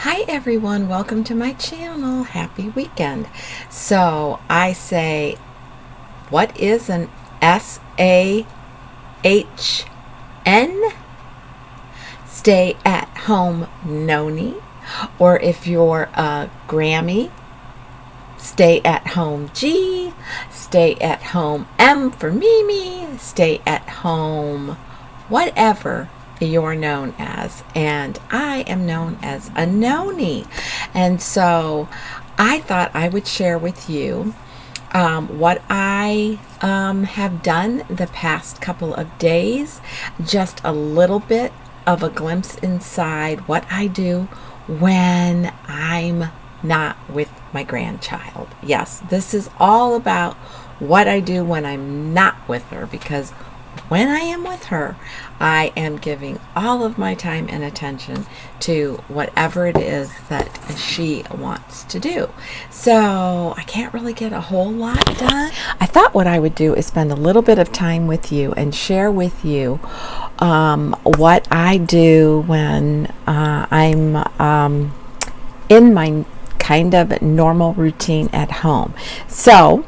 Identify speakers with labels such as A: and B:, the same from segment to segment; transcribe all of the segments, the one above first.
A: Hi everyone, welcome to my channel. Happy weekend. So I say, what is an SAHN? Stay at home Nonni. Or if you're a Grammy, stay at home G. Stay at home M for Mimi. Stay at home whatever you're known as, and I am known as a Nonni. And so I thought I would share with you what I have done the past couple of days, just a little bit of a glimpse inside what I do when I'm not with my grandchild. Yes, this is all about what I do when I'm not with her, because when I am with her, I am giving all of my time and attention to whatever it is that she wants to do. So I can't really get a whole lot done. I thought what I would do is spend a little bit of time with you and share with you what I do when I'm in my kind of normal routine at home. So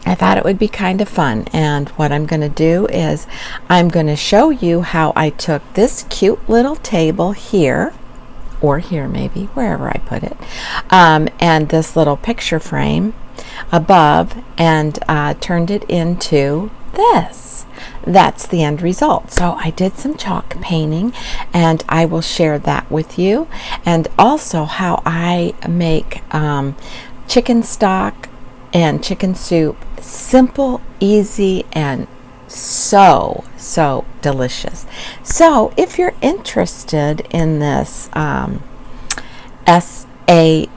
A: I thought it would be kind of fun, and what I'm going to do is I'm going to show you how I took this cute little table here, or here maybe, wherever I put it, and this little picture frame above, and turned it into this. That's the end result. So I did some chalk painting, and I will share that with you, and also how I make chicken stock and chicken soup. Simple, easy, and so delicious. So if you're interested in this SAHN,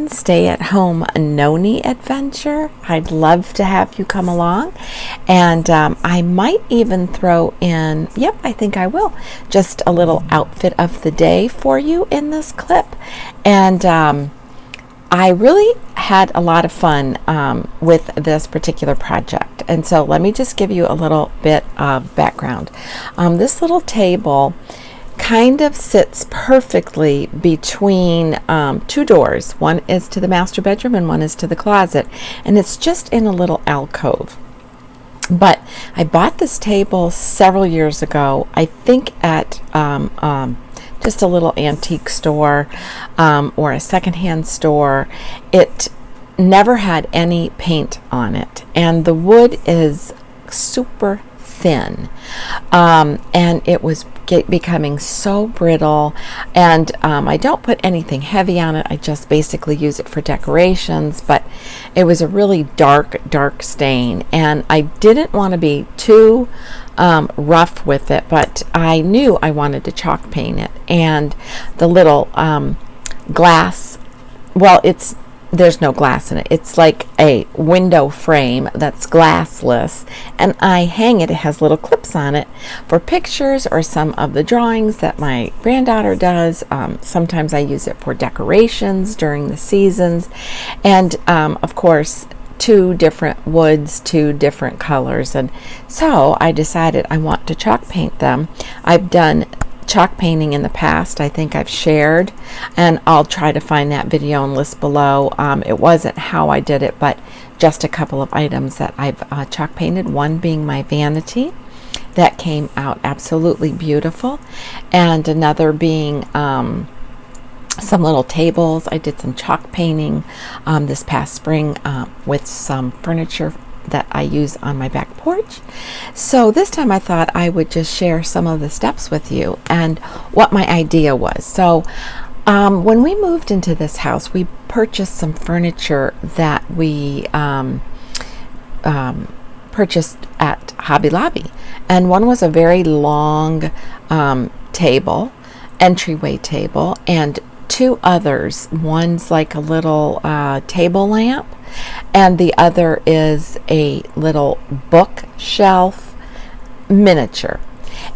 A: stay at home Nonni adventure, I'd love to have you come along. And I might even throw in, yep, I think I will, just a little outfit of the day for you in this clip. And I really had a lot of fun with this particular project. And so let me just give you a little bit of background. This little table kind of sits perfectly between two doors. One is to the master bedroom and one is to the closet. And it's just in a little alcove. But I bought this table several years ago, I think at just a little antique store or a secondhand store. It never had any paint on it, and the wood is super thin, and it was becoming so brittle, and I don't put anything heavy on it. I just basically use it for decorations, but it was a really dark stain, and I didn't want to be too rough with it, but I knew I wanted to chalk paint it. And the little glass, well, there's no glass in it. It's like a window frame that's glassless, and I hang it. It has little clips on it for pictures or some of the drawings that my granddaughter does. Sometimes I use it for decorations during the seasons, and of course, two different woods, two different colors. And so I decided I want to chalk paint them. I've done chalk painting in the past. I think I've shared, and I'll try to find that video and list below. It wasn't how I did it, but just a couple of items that I've chalk painted, one being my vanity that came out absolutely beautiful, and another being some little tables. I did some chalk painting this past spring with some furniture that I use on my back porch. So this time I thought I would just share some of the steps with you and what my idea was. So when we moved into this house, we purchased some furniture that we purchased at Hobby Lobby, and one was a very long table, entryway table, and two others. One's like a little table lamp, and the other is a little bookshelf miniature.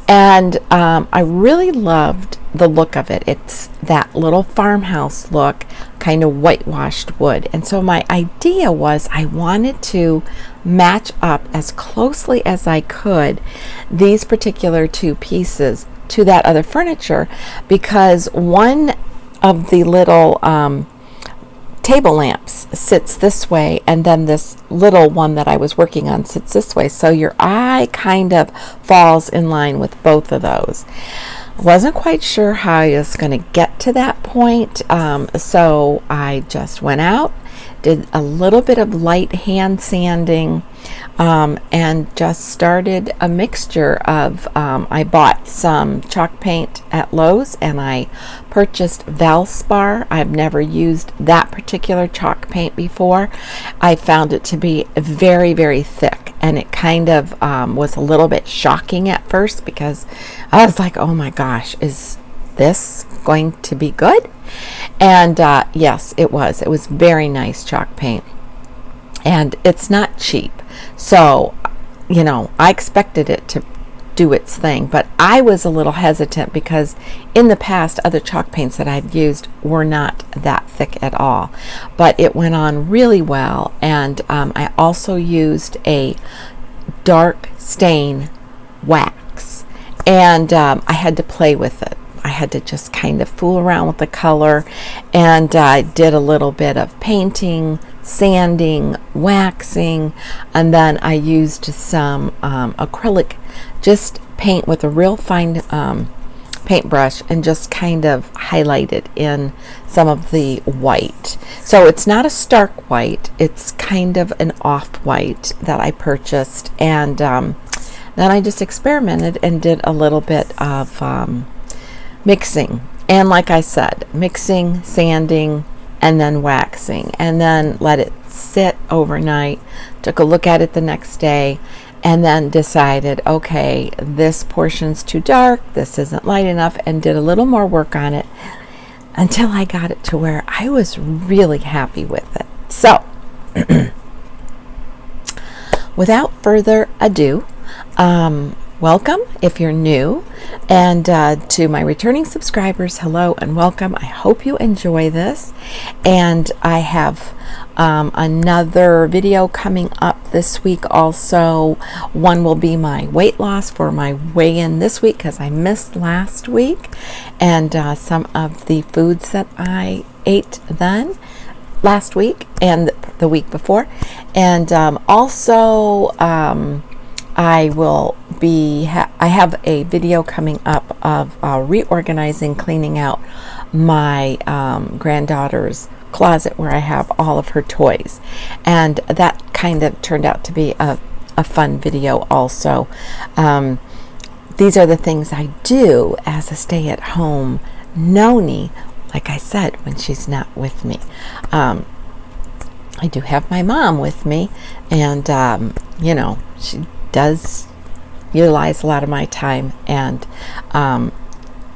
A: And I really loved the look of it. It's that little farmhouse look, kind of whitewashed wood. And so my idea was I wanted to match up as closely as I could these particular two pieces to that other furniture, because one of the little table lamps sits this way, and then this little one that I was working on sits this way, so your eye kind of falls in line with both of those. Wasn't quite sure how I was going to get to that point, so I just went out, did a little bit of light hand sanding, and just started a mixture of, I bought some chalk paint at Lowe's, and I purchased Valspar. I've never used that particular chalk paint before. I found it to be very, very thick, and it kind of was a little bit shocking at first, because I was like, oh my gosh, is this going to be good? And yes, it was. It was very nice chalk paint, and it's not cheap. So, you know, I expected it to do its thing, but I was a little hesitant because in the past, other chalk paints that I've used were not that thick at all. But it went on really well, and I also used a dark stain wax, and I had to play with it. I had to just kind of fool around with the color, and I did a little bit of painting, sanding, waxing, and then I used some acrylic just paint with a real fine paintbrush, and just kind of highlighted in some of the white. So it's not a stark white, it's kind of an off-white that I purchased, and then I just experimented and did a little bit of mixing, and like I said, mixing, sanding, and then waxing, and then let it sit overnight. Took a look at it the next day, and then decided, okay, this portion's too dark, this isn't light enough, and did a little more work on it until I got it to where I was really happy with it. So without further ado, welcome if you're new, and to my returning subscribers, hello and welcome. I hope you enjoy this, and I have another video coming up this week also. One will be my weight loss for my weigh-in this week, because I missed last week, and some of the foods that I ate then last week and the week before, and also I will be I have a video coming up of reorganizing, cleaning out my granddaughter's closet where I have all of her toys, and that kind of turned out to be a fun video also. These are the things I do as a stay-at-home Nonni, like I said, when she's not with me. I do have my mom with me, and you know, she does utilize a lot of my time, and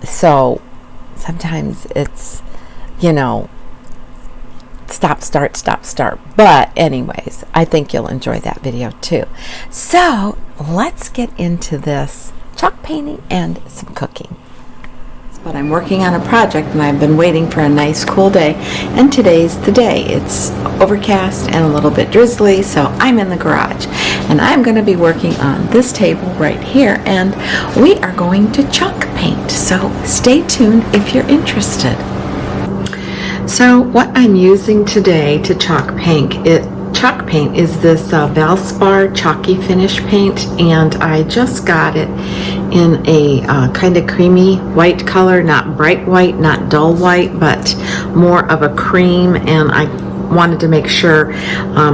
A: so sometimes it's, you know, stop start, but anyways, I think you'll enjoy that video too. So let's get into this chalk painting and some cooking. But I'm working on a project, and I've been waiting for a nice cool day, and today's the day. It's overcast and a little bit drizzly, so I'm in the garage, and I'm going to be working on this table right here, and we are going to chalk paint, so stay tuned if you're interested. So what I'm using today to chalk paint is this Valspar chalky finish paint, and I just got it in a kind of creamy white color, not bright white, not dull white, but more of a cream, and I wanted to make sure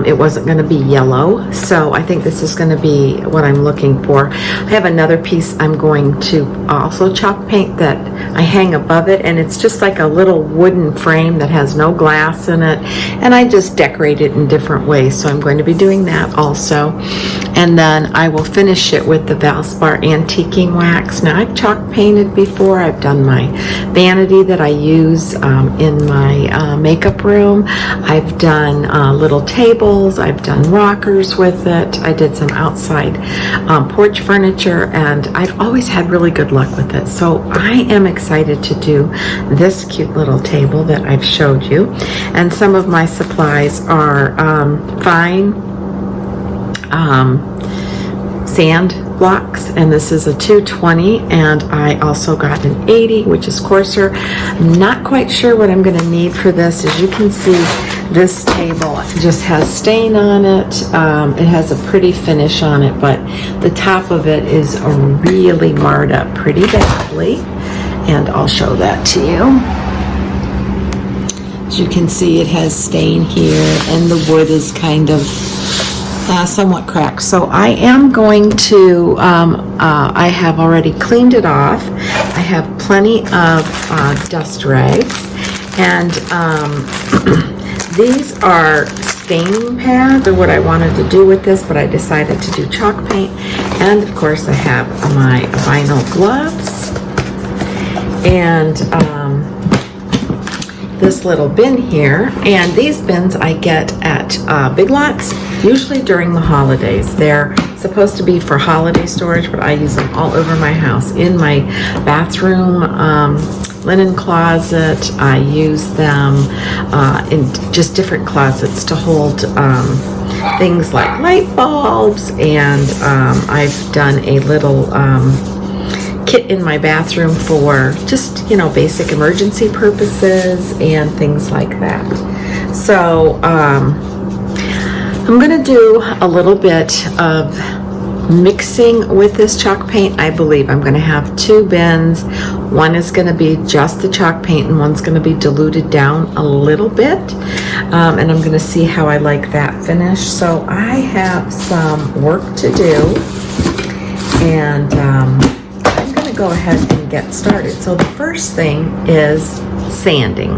A: it wasn't going to be yellow, so I think this is going to be what I'm looking for. I have another piece I'm going to also chalk paint that I hang above it, and it's just like a little wooden frame that has no glass in it, and I just decorate it in different ways, so I'm going to be doing that also. And then I will finish it with the Valspar antiquing wax. Now, I've chalk painted before. I've done my vanity that I use in my makeup room. I've done little tables. I've done rockers with it. I did some outside porch furniture, and I've always had really good luck with it. So I am excited to do this cute little table that I've showed you. And some of my supplies are fine sand blocks, and this is a 220, and I also got an 80, which is coarser. I'm not quite sure what I'm going to need for this. As you can see, this table just has stain on it. It has a pretty finish on it, but the top of it is really marred up pretty badly, and I'll show that to you. As you can see, it has stain here, and the wood is kind of somewhat cracked. So I am going to, I have already cleaned it off. I have plenty of dust rags, and these are staining pads, or what I wanted to do with this, but I decided to do chalk paint. And of course I have my vinyl gloves, and this little bin here, and these bins I get at Big Lots, usually during the holidays. They're supposed to be for holiday storage, but I use them all over my house. In my bathroom linen closet, I use them in just different closets to hold things like light bulbs, and I've done a little kit in my bathroom for just, you know, basic emergency purposes and things like that. So I'm going to do a little bit of mixing with this chalk paint. I believe I'm going to have two bins. One is going to be just the chalk paint, and one's going to be diluted down a little bit, and I'm going to see how I like that finish. So I have some work to do, and go ahead and get started. So the first thing is sanding,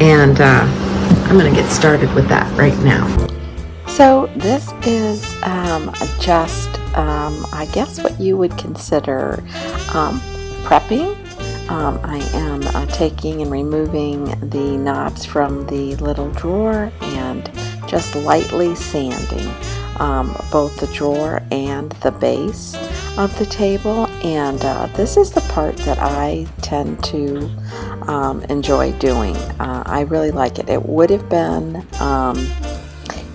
A: and I'm going to get started with that right now. So this is just I guess what you would consider prepping. I am taking and removing the knobs from the little drawer and just lightly sanding both the drawer and the base of the table, and this is the part that I tend to enjoy doing. I really like it. It would have been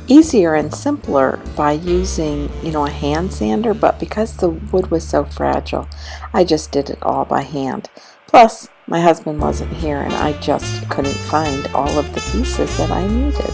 A: easier and simpler by using, you know, a hand sander, but because the wood was so fragile, I just did it all by hand. Plus, my husband wasn't here, and I just couldn't find all of the pieces that I needed.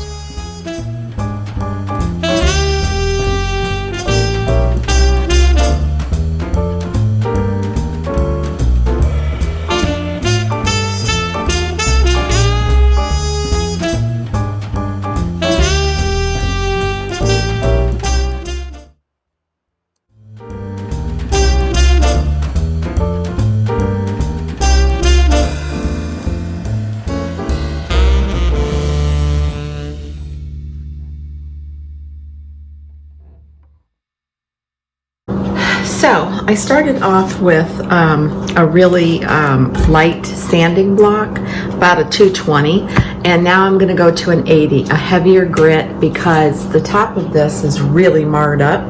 A: So I started off with a really light sanding block, about a 220, and now I'm going to go to an 80, a heavier grit, because the top of this is really marred up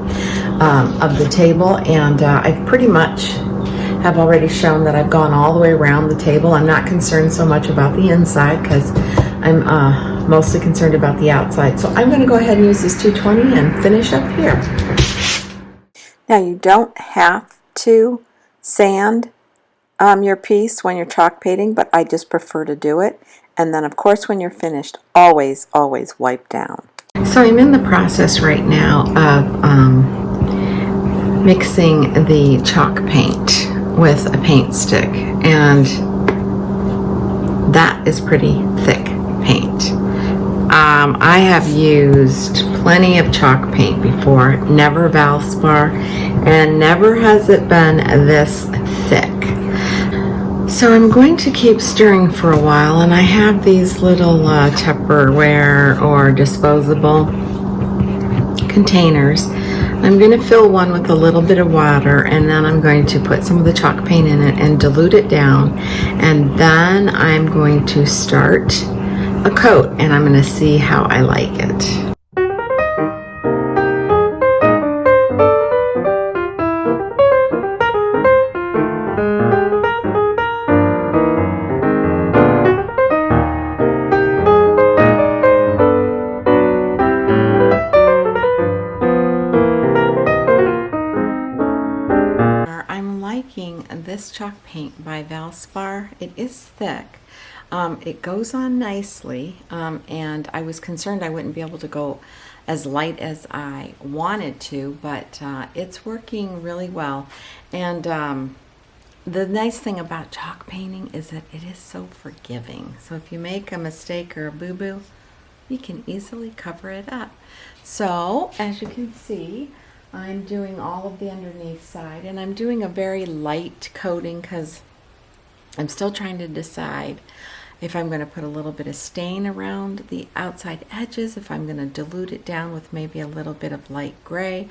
A: of the table, and I've pretty much have already shown that I've gone all the way around the table. I'm not concerned so much about the inside because I'm mostly concerned about the outside. So I'm going to go ahead and use this 220 and finish up here. Now you don't have to sand your piece when you're chalk painting, but I just prefer to do it. And then of course when you're finished, always wipe down. So I'm in the process right now of mixing the chalk paint with a paint stick, and that is pretty thick paint. I have used plenty of chalk paint before, never Valspar, and never has it been this thick. So I'm going to keep stirring for a while, and I have these little Tupperware or disposable containers. I'm going to fill one with a little bit of water, and then I'm going to put some of the chalk paint in it and dilute it down, and then I'm going to start a coat, and I'm going to see how I like it. chalk paint by Valspar. It is thick. It goes on nicely, and I was concerned I wouldn't be able to go as light as I wanted to, but it's working really well. And the nice thing about chalk painting is that it is so forgiving. So if you make a mistake or a boo-boo, you can easily cover it up. So as you can see, I'm doing all of the underneath side, and I'm doing a very light coating because I'm still trying to decide if I'm going to put a little bit of stain around the outside edges, if I'm going to dilute it down with maybe a little bit of light gray.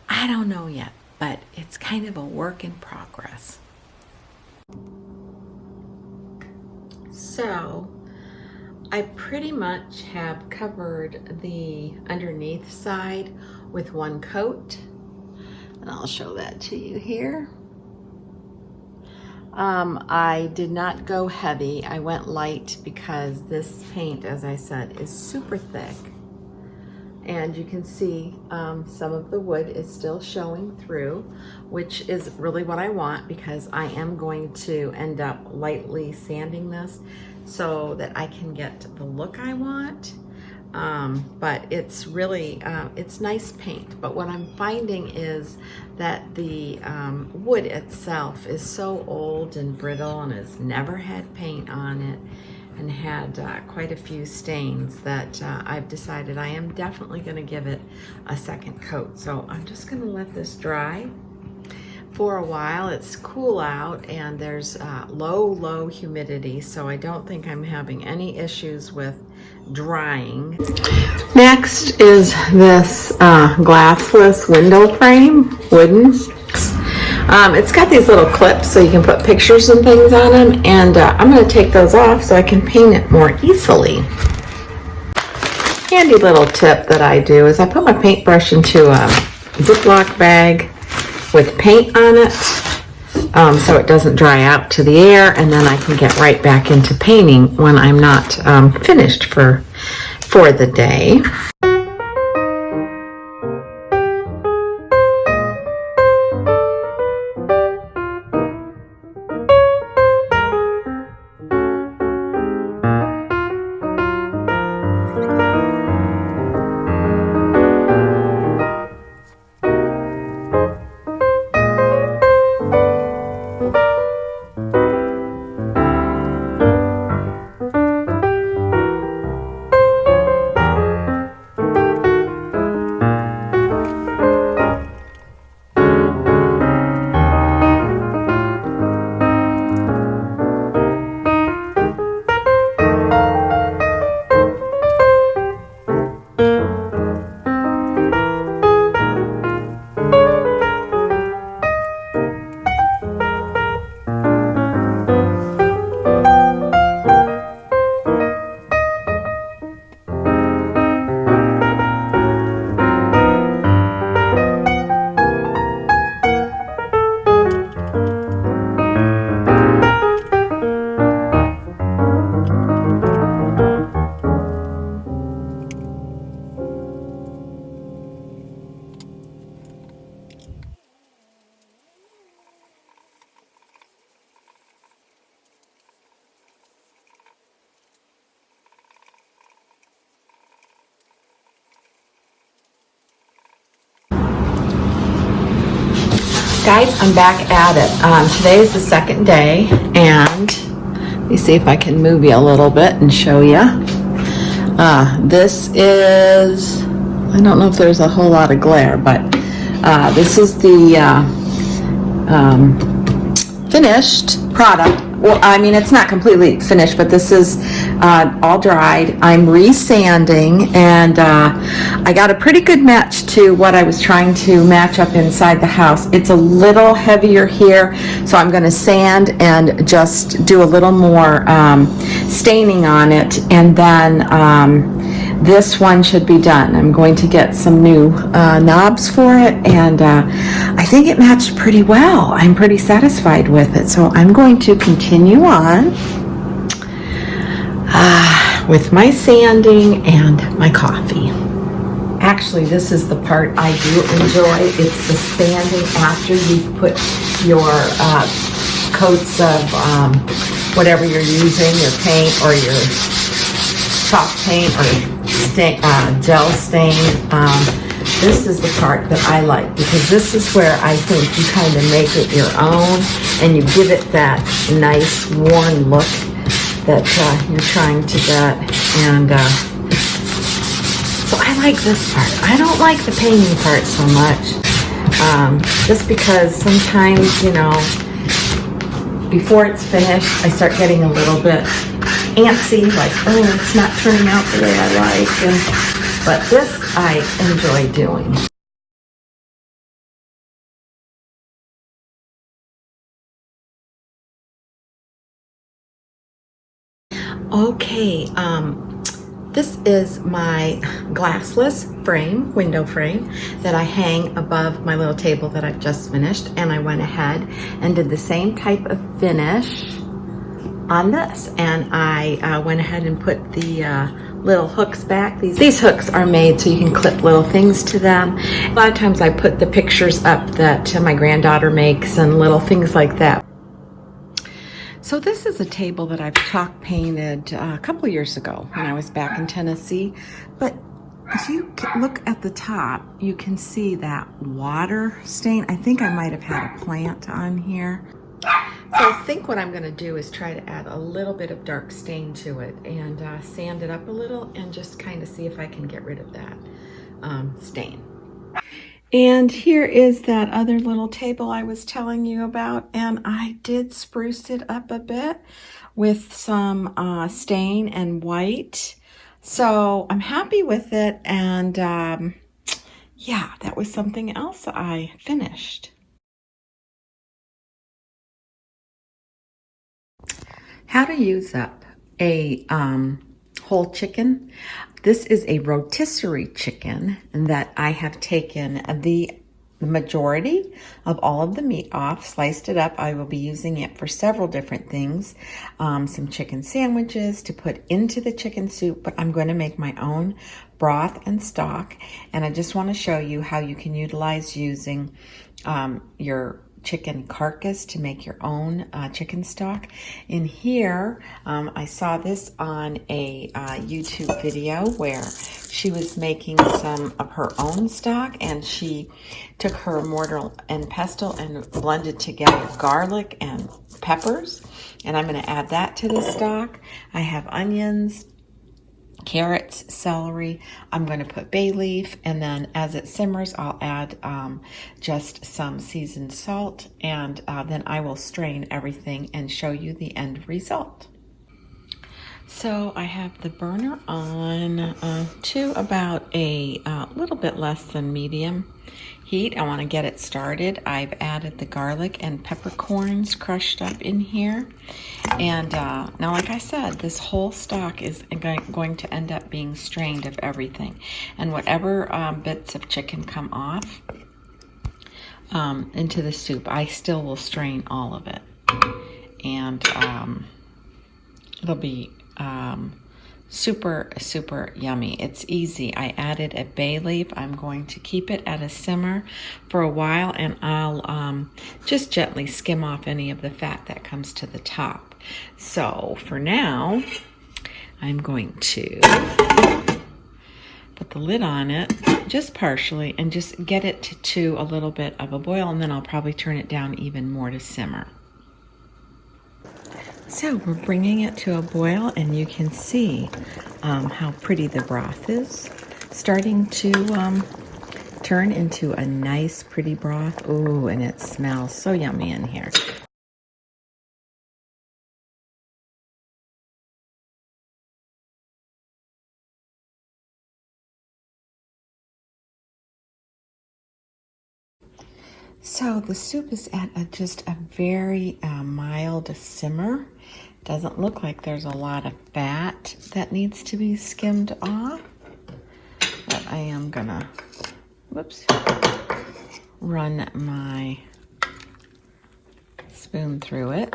A: I don't know yet, but it's kind of a work in progress. So I pretty much have covered the underneath side with one coat, and I'll show that to you here. I did not go heavy. I went light because this paint, as I said, is super thick. And you can see some of the wood is still showing through, which is really what I want because I am going to end up lightly sanding this so that I can get the look I want. But it's really, it's nice paint. But what I'm finding is that the wood itself is so old and brittle and has never had paint on it and had quite a few stains that I've decided I am definitely going to give it a second coat. So I'm just going to let this dry for a while. It's cool out and there's low humidity, so I don't think I'm having any issues with drying. Next is this glassless window frame, wooden. It's got these little clips so you can put pictures and things on them, and I'm going to take those off so I can paint it more easily. Handy little tip that I do is I put my paintbrush into a Ziploc bag with paint on it so it doesn't dry out to the air, and then I can get right back into painting when I'm not finished for the day. Guys, I'm back at it. Today is the second day, and let me see if I can move you a little bit and show you. This is, I don't know if there's a whole lot of glare, but this is the finished product. Well, I mean, it's not completely finished, but this is all dried. I'm resanding, and I got a pretty good match to what I was trying to match up inside the house. It's a little heavier here, so I'm going to sand and just do a little more staining on it, and then this one should be done. I'm going to get some new knobs for it, and I think it matched pretty well. I'm pretty satisfied with it, so I'm going to continue on with my sanding and my coffee. Actually, this is the part I do enjoy. It's the sanding after you've put your coats of whatever you're using, your paint or your chalk paint or gel stain. This is the part that I like, because this is where I think you kind of make it your own and you give it that nice worn look that you're trying to get. And so I like this part. I don't like the painting part so much, just because sometimes, you know, before it's finished, I start getting a little bit antsy, like, oh, it's not turning out the way I like. But this I enjoy doing. Okay, this is my glassless frame, window frame, that I hang above my little table that I've just finished, and I went ahead and did the same type of finish on this, and I went ahead and put the little hooks back. These hooks are made so you can clip little things to them. A lot of times I put the pictures up that my granddaughter makes and little things like that. So this is a table that I've chalk painted a couple years ago when I was back in Tennessee. But if you look at the top, you can see that water stain. I think I might have had a plant on here. So I think what I'm going to do is try to add a little bit of dark stain to it and sand it up a little and just kind of see if I can get rid of that stain. And here is that other little table I was telling you about, and I did spruce it up a bit with some stain and white. So I'm happy with it, and yeah, that was something else I finished. How to use up a whole chicken. This is a rotisserie chicken that I have taken the majority of all of the meat off, sliced it up. I will be using it for several different things. Some chicken sandwiches to put into the chicken soup, but I'm going to make my own broth and stock. And I just want to show you how you can utilize using your chicken carcass to make your own chicken stock. In here, I saw this on a YouTube video where she was making some of her own stock, and she took her mortar and pestle and blended together garlic and peppers, and I'm going to add that to the stock. I have onions, carrots, celery. I'm going to put bay leaf, and then as it simmers, I'll add just some seasoned salt, and then I will strain everything and show you the end result. So I have the burner on to about a little bit less than medium heat. I want to get it started. I've added the garlic and peppercorns crushed up in here. And now, like I said, this whole stock is going to end up being strained of everything. And whatever bits of chicken come off into the soup, I still will strain all of it. And it'll be super, super yummy. It's easy. I added a bay leaf. I'm going to keep it at a simmer for a while, and I'll just gently skim off any of the fat that comes to the top. So for now, I'm going to put the lid on it just partially and just get it to a little bit of a boil, and then I'll probably turn it down even more to simmer. So we're bringing it to a boil, and you can see how pretty the broth is starting to turn into a nice pretty broth. Ooh, and it smells so yummy in here. So the soup is at just a very mild simmer. Doesn't look like there's a lot of fat that needs to be skimmed off. But I am gonna, run my spoon through it.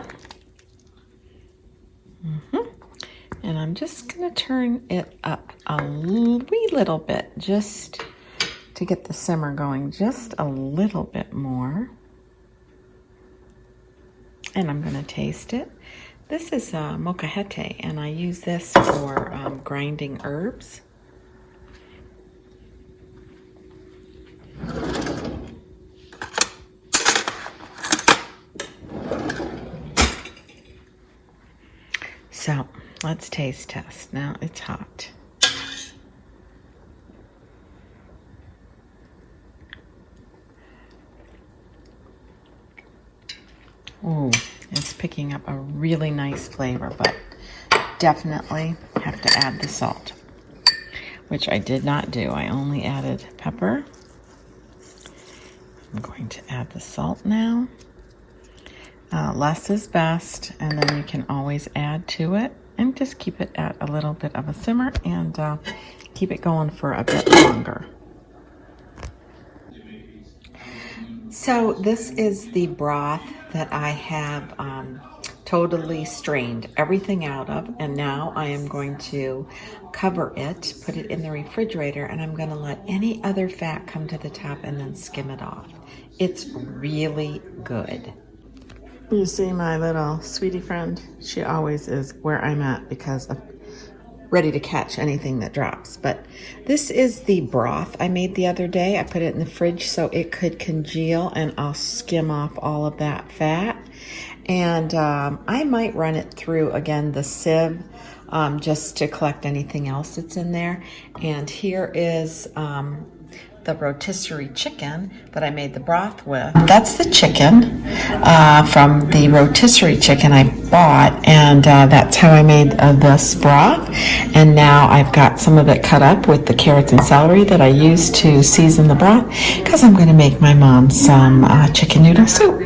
A: And I'm just gonna turn it up a wee little bit just to get the simmer going just a little bit more. and I'm going to taste it. This is molcajete, and I use this for grinding herbs. So let's taste test. Now it's hot. Ooh, it's picking up a really nice flavor, but definitely have to add the salt, which I did not do. I only added pepper. I'm going to add the salt now. Less is best, and then you can always add to it, and just keep it at a little bit of a simmer and keep it going for a bit longer. So this is the broth that I have totally strained everything out of, and now I am going to cover it, put it in the refrigerator, and I'm going to let any other fat come to the top and then skim it off. It's really good. You see my little sweetie friend? She always is where I'm at because of ready to catch anything that drops. But this is the broth I made the other day. I put it in the fridge so it could congeal, and I'll skim off all of that fat. And I might run it through again the sieve just to collect anything else that's in there. And here is the rotisserie chicken that I made the broth with. That's the chicken from the rotisserie chicken I bought, and that's how I made this broth. And now I've got some of it cut up with the carrots and celery that I used to season the broth, because I'm going to make my mom some chicken noodle soup.